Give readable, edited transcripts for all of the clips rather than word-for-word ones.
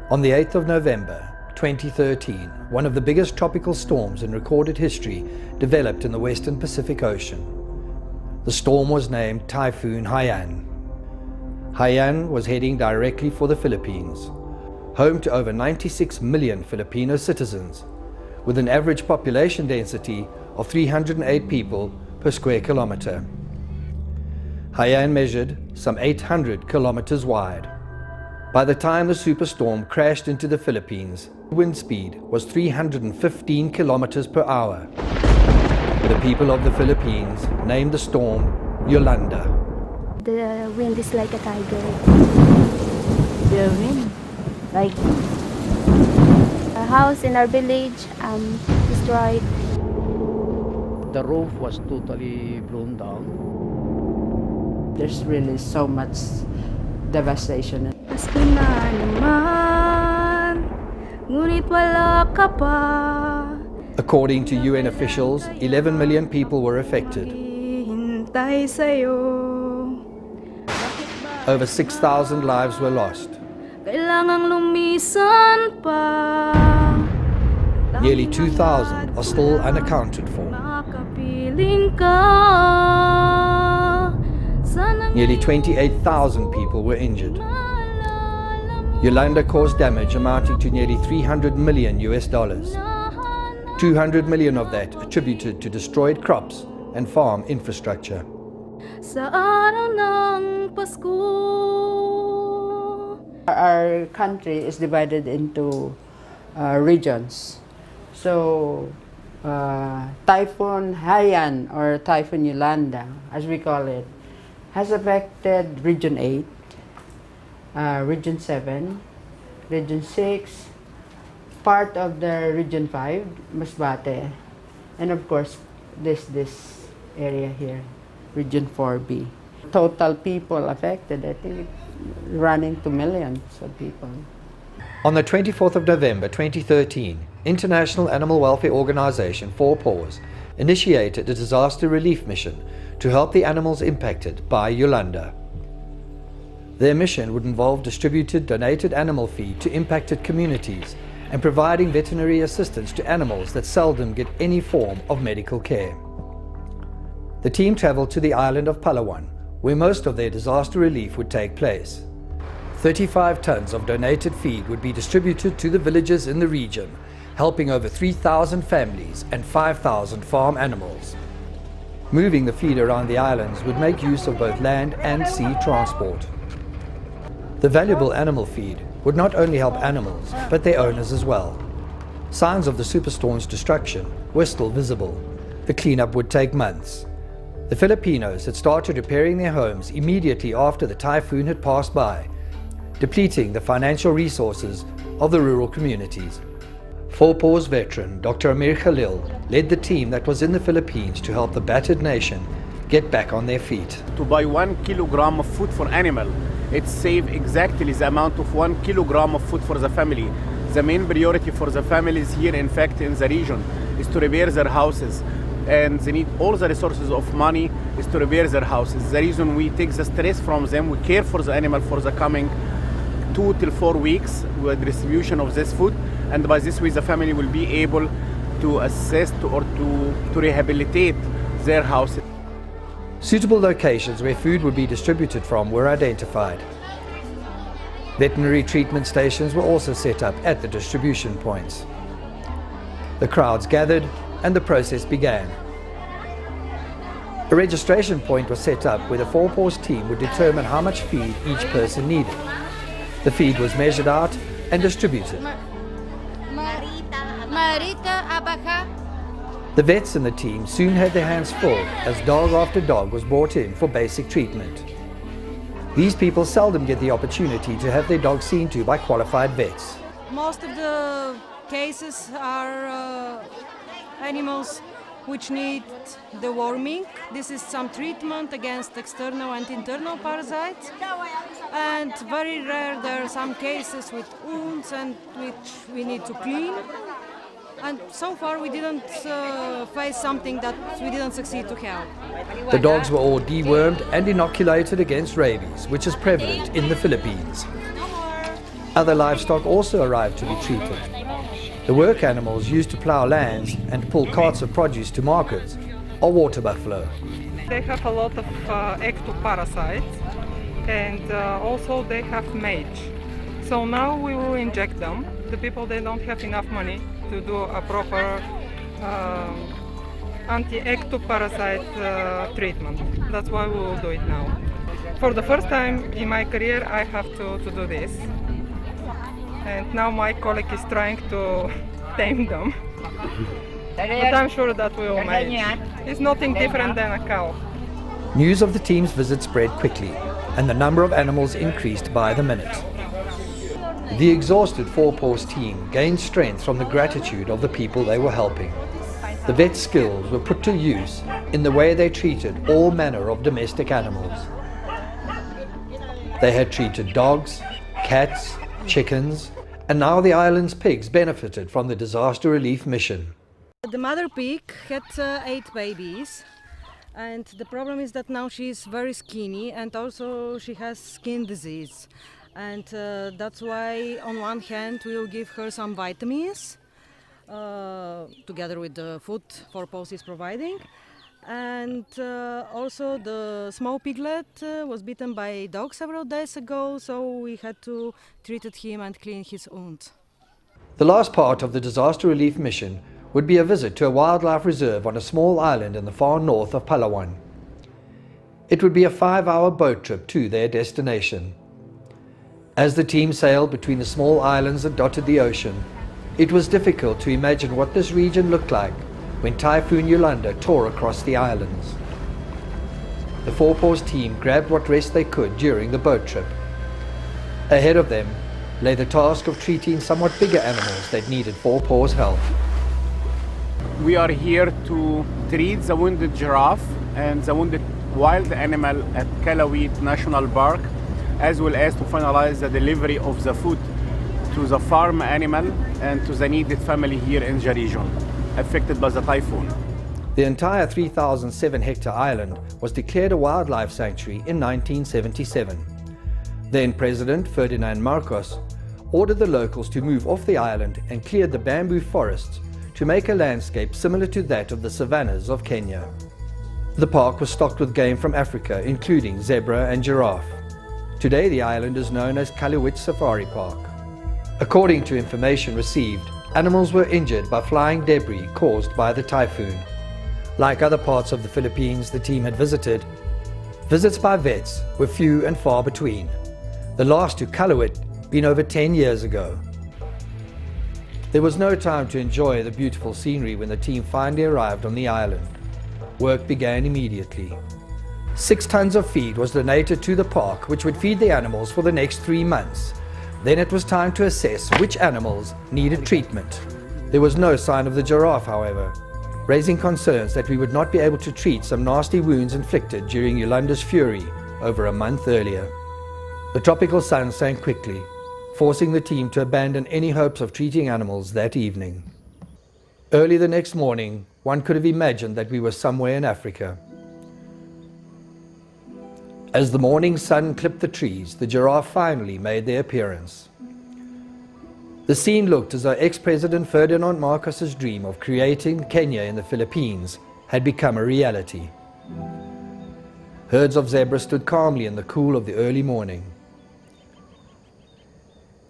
On the 8th of November 2013, one of the biggest tropical storms in recorded history developed in the western Pacific Ocean. The storm was named Typhoon HAIYAN. HAIYAN was heading directly for the Philippines, home to over 96 million Filipino citizens, with an average population density of 308 people per square kilometer. HAIYAN measured some 800 kilometers wide. By the time the superstorm crashed into the Philippines, the wind speed was 315 kilometers per hour. The people of the Philippines named the storm Yolanda. The wind is like a tiger. The wind, like A house in our village destroyed. The roof was totally blown down. there's really so much devastation. Pasko na naman, ngunit wala ka pa. According to UN officials, 11 million people were affected. Hintay sa'yo. Over 6,000 lives were lost. Kailangang lumisan pa. Nearly 2,000 are still unaccounted for. Makapiling ka. Nearly 28,000 people were injured. Yolanda caused damage amounting to nearly $300 million. 200 million of that attributed to destroyed crops and farm infrastructure. Sa araw ng Pasko. Our country is divided into regions. So, Typhoon HAIYAN, or Typhoon Yolanda, as we call it, has affected Region 8, Region 7, Region 6, part of the Region 5, Masbate, and of course this area here, Region 4B. Total people affected, I think, running to millions of people. On the 24th of November 2013, International Animal Welfare Organization Four Paws initiated a disaster relief mission to help the animals impacted by Yolanda. Their mission would involve distributed donated animal feed to impacted communities and providing veterinary assistance to animals that seldom get any form of medical care. The team traveled to the island of Palawan, where most of their disaster relief would take place. 35 tons of donated feed would be distributed to the villages in the region, helping over 3,000 families and 5,000 farm animals. Moving the feed around the islands would make use of both land and sea transport. The valuable animal feed would not only help animals, but their owners as well. Signs of the superstorm's destruction were still visible. The cleanup would take months. The Filipinos had started repairing their homes immediately after the typhoon had passed by, depleting the financial resources of the rural communities. Four Paws veteran Dr. Amir Khalil led the team that was in the Philippines to help the battered nation get back on their feet. To buy 1 kilogram of food for animal, it saves exactly the amount of 1 kilogram of food for the family. The main priority for the families here, in fact, in the region, is to repair their houses. And they need all the resources of money is to repair their houses. The reason we take the stress from them, we care for the animal for the coming 2 till 4 weeks with distribution of this food, and by this way the family will be able to assist or to rehabilitate their houses. Suitable locations where food would be distributed from were identified. Veterinary treatment stations were also set up at the distribution points. The crowds gathered and the process began. A registration point was set up where the Four Paws team would determine how much feed each person needed. The feed was measured out and distributed. The vets in the team soon had their hands full as dog after dog was brought in for basic treatment. These people seldom get the opportunity to have their dogs seen to by qualified vets. Most of the cases are animals which need deworming. This is some treatment against external and internal parasites. And very rare there are some cases with wounds and which we need to clean. And so far we didn't face something that we didn't succeed to help. The dogs were all dewormed and inoculated against rabies, which is prevalent in the Philippines. Other livestock also arrived to be treated. The work animals used to plough lands and pull carts of produce to markets are water buffalo. They have a lot of ectoparasites, and also they have mange. So now we will inject them. The people, they don't have enough money to do a proper anti-ectoparasite treatment. That's why we will do it now. For the first time in my career, I have to do this. And now my colleague is trying to tame them. But I'm sure that we will manage. It's nothing different than a cow. News of the team's visit spread quickly, and the number of animals increased by the minute. The exhausted Four Paws team gained strength from the gratitude of the people they were helping. The vet's skills were put to use in the way they treated all manner of domestic animals. They had treated dogs, cats, chickens, and now the island's pigs benefited from the disaster relief mission. The mother pig had 8 babies, and the problem is that now she's very skinny and also she has skin disease. And that's why on one hand we will give her some vitamins together with the food Four Paws is providing. And also the small piglet was bitten by a dog several days ago, so we had to treat him and clean his wound. The last part of the disaster relief mission would be a visit to a wildlife reserve on a small island in the far north of Palawan. It would be a 5-hour boat trip to their destination. As the team sailed between the small islands that dotted the ocean, it was difficult to imagine what this region looked like when Typhoon Yolanda tore across the islands. The Four Paws team grabbed what rest they could during the boat trip. Ahead of them lay the task of treating somewhat bigger animals that needed Four Paws' help. We are here to treat the wounded giraffe and the wounded wild animal at Kalawit National Park, as well as to finalize the delivery of the food to the farm animal and to the needed family here in the region affected by the typhoon. The entire 3,007-hectare island was declared a wildlife sanctuary in 1977. Then President Ferdinand Marcos ordered the locals to move off the island and cleared the bamboo forests to make a landscape similar to that of the savannas of Kenya. The park was stocked with game from Africa, including zebra and giraffe. Today the island is known as Kalawit Safari Park. According to information received, animals were injured by flying debris caused by the typhoon. Like other parts of the Philippines the team had visited, visits by vets were few and far between. The last to Kalawit been over 10 years ago. There was no time to enjoy the beautiful scenery when the team finally arrived on the island. Work began immediately. 6 tons of feed was donated to the park, which would feed the animals for the next 3 months. Then it was time to assess which animals needed treatment. There was no sign of the giraffe, however, raising concerns that we would not be able to treat some nasty wounds inflicted during Yolanda's fury over a month earlier. The tropical sun sank quickly, forcing the team to abandon any hopes of treating animals that evening. Early the next morning, one could have imagined that we were somewhere in Africa. As the morning sun clipped the trees, the giraffe finally made their appearance. The scene looked as though ex-President Ferdinand Marcos's dream of creating Kenya in the Philippines had become a reality. Herds of zebra stood calmly in the cool of the early morning.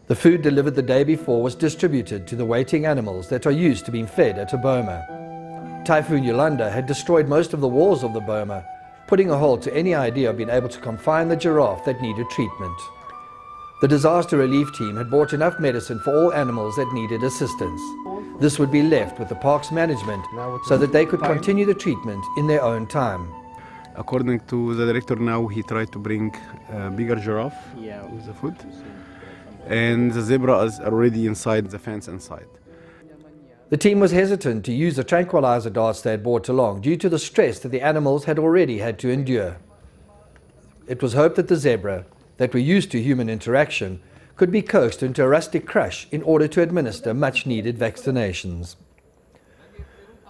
The food delivered the day before was distributed to the waiting animals that are used to being fed at a boma. Typhoon Yolanda had destroyed most of the walls of the boma, putting a halt to any idea of being able to confine the giraffe that needed treatment. The disaster relief team had bought enough medicine for all animals that needed assistance. This would be left with the park's management so that they could continue the treatment in their own time. According to the director now, he tried to bring a bigger giraffe with the food. And the zebra is already inside the fence inside. The team was hesitant to use the tranquilizer darts they had brought along due to the stress that the animals had already had to endure. It was hoped that the zebra, that were used to human interaction, could be coaxed into a rustic crush in order to administer much-needed vaccinations.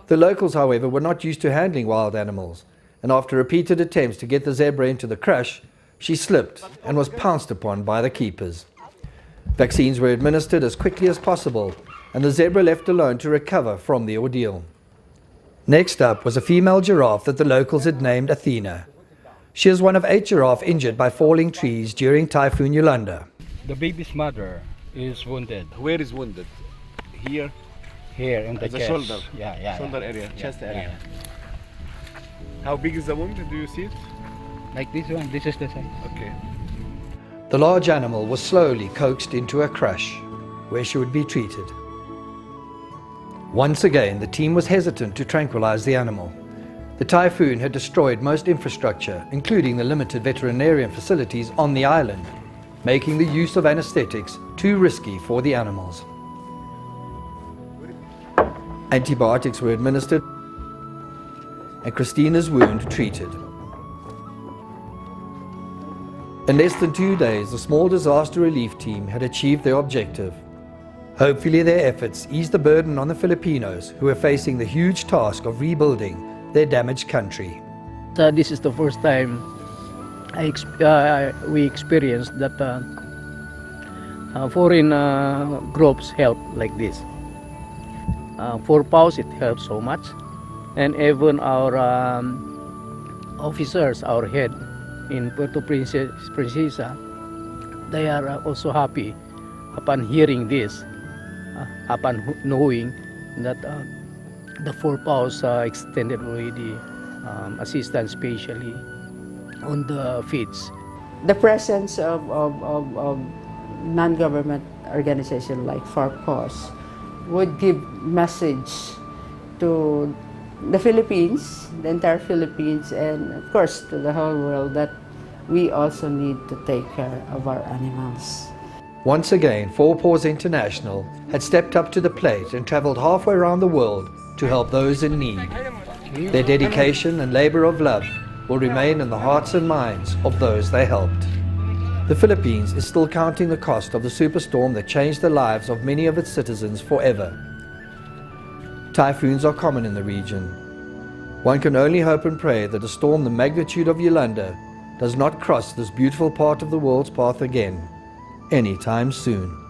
The locals, however, were not used to handling wild animals, and after repeated attempts to get the zebra into the crush, she slipped and was pounced upon by the keepers. Vaccines were administered as quickly as possible, and the zebra left alone to recover from the ordeal. Next up was a female giraffe that the locals had named Athena. She is one of 8 giraffes injured by falling trees during Typhoon Yolanda. The baby's mother is wounded Where is wounded? Here? here in the The chest. shoulder. Yeah. Shoulder area, Yeah, chest area. yeah. How big is the wound? Do you see it? Like this one, this is the size. Okay. The large animal was slowly coaxed into a crush, where she would be treated. Once again, the team was hesitant to tranquilize the animal. The typhoon had destroyed most infrastructure, including the limited veterinarian facilities on the island, making the use of anesthetics too risky for the animals. Antibiotics were administered and Christina's wound treated. In less than 2 days, the small disaster relief team had achieved their objective. Hopefully their efforts eased the burden on the Filipinos who were facing the huge task of rebuilding their damaged country. This is the first time we experienced that foreign groups help like this. Four Paws, it helps so much, and even our officers, our head in Puerto Princesa, they are also happy upon hearing this, upon knowing that the Four Paws extended already assistance, especially on the feeds. The presence of non-government organizations like Four Paws would give message to the Philippines, the entire Philippines, and of course to the whole world that we also need to take care of our animals. Once again, Four Paws International had stepped up to the plate and traveled halfway around the world to help those in need. Their dedication and labor of love will remain in the hearts and minds of those they helped. The Philippines is still counting the cost of the superstorm that changed the lives of many of its citizens forever. Typhoons are common in the region. One can only hope and pray that a storm the magnitude of Yolanda does not cross this beautiful part of the world's path again, anytime soon.